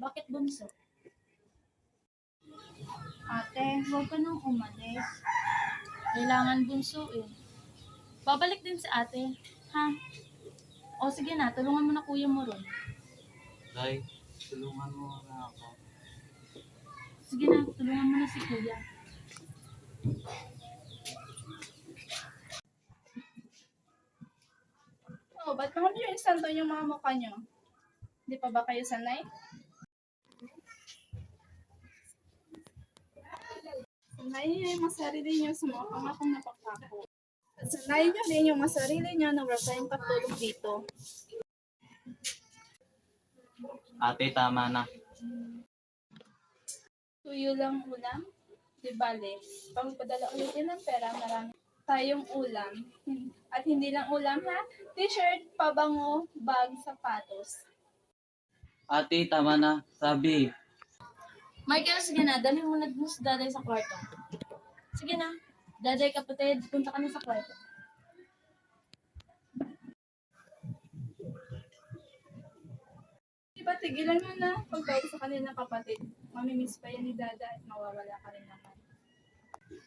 Bakit bunso? Ate, huwag ka nang umalis. Kailangan bunso eh. Babalik din si ate. Ha? O sige na, tulungan mo na kuya mo ron. Tay, tulungan mo na ako. Sige na, tulungan mo na si kuya. Oh, ba't naman yung insanto yung mga mukha nyo? Di pa ba kayo sanay? Sanayin nyo yung masarili nyo sa mga pangakong napagpako. At sanayin nyo rin yung masarili nyo na wala tayong katulong dito. Ate, tama na. Tuyo lang ulam? Di bale, pagpadala ulit yun ng pera, marami tayong ulam. At hindi lang ulam ha, t-shirt, pabango, bag, sapatos. Ate, tama na. Sabi, Michael, sige na, dali mo na dun si daday sa kwarto. Sige na, daday kapatid, punta ka na sa kwarto. Di ba tigilan mo na pagbayad sa kanilang kapatid? Mamimiss pa yan ni Dada at mawawala ka rin naman.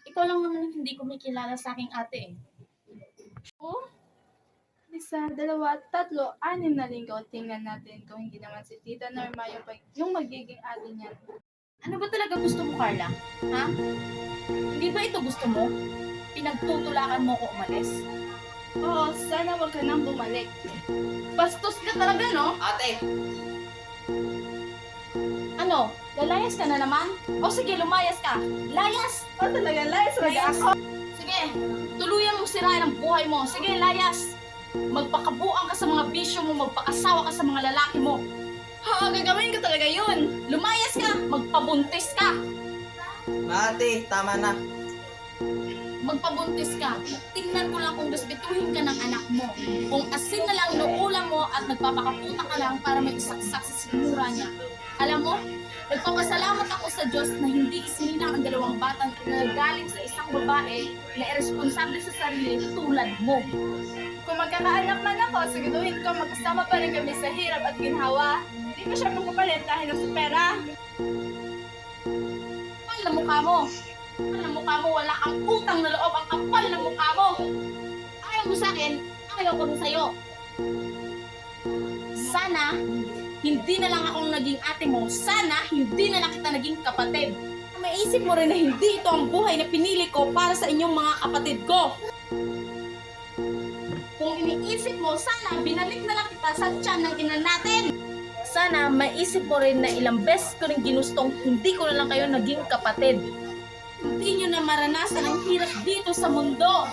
Ikaw lang naman ang hindi kumikilala sa aking ate eh. Oh, isa, dalawa, tatlo, 6 na linggo. Tingnan natin kung hindi naman si Tita Norma yung magiging ate niya. Ano ba talaga gusto mo, Carla? Ha? Hindi ba ito gusto mo? Pinagtutulakan mo ko umalis? Oo, sana wag ka nang bumalik. Bastos ka talaga, no? Ate! Ano? Lalayas ka na naman? O sige, lumayas ka. Layas! Oh, talaga, layas talaga ako. Sige, tuluyan mo sirain ang buhay mo. Sige, layas! Magpakabuang ka sa mga bisyo mo, magpakasawa ka sa mga lalaki mo. Oo, gagawin ko talaga yun. Lumayas ka! Magpabuntis ka! Ate, tama na. Magpabuntis ka. Tingnan ko lang kung respetuhin ka ng anak mo. Kung asin na lang inuulam mo at nagpapakaputa ka lang para may isaksak sa sinura niya. Alam mo, nagpapasalamat ako sa Diyos na hindi isinina ang dalawang batang galing sa isang babae na irresponsable sa sarili tulad mo. Kung magkakaanak man ako, siguraduhin ko magkasama pa rin kami sa hirap at ginhawa. Hindi ko siya magpapalit dahil sa pera. Kapal na mukha mo. Kapal na mukha mo, wala kang utang na loob. Ang kapal na mukha mo. Ayaw mo sa akin, ayaw ko rin sa'yo. Sana, hindi na lang akong naging ate mo. Sana, hindi na lang kita naging kapatid. Maisip mo rin na hindi ito ang buhay na pinili ko para sa inyong mga kapatid ko. Kung iniisip mo, sana binalik na lang kita sa tiyan ng ina natin. Sana maisip mo rin na ilang beses ko rin ginustong hindi ko na lang kayo naging kapatid. Hindi nyo na maranasan ang hirap dito sa mundo.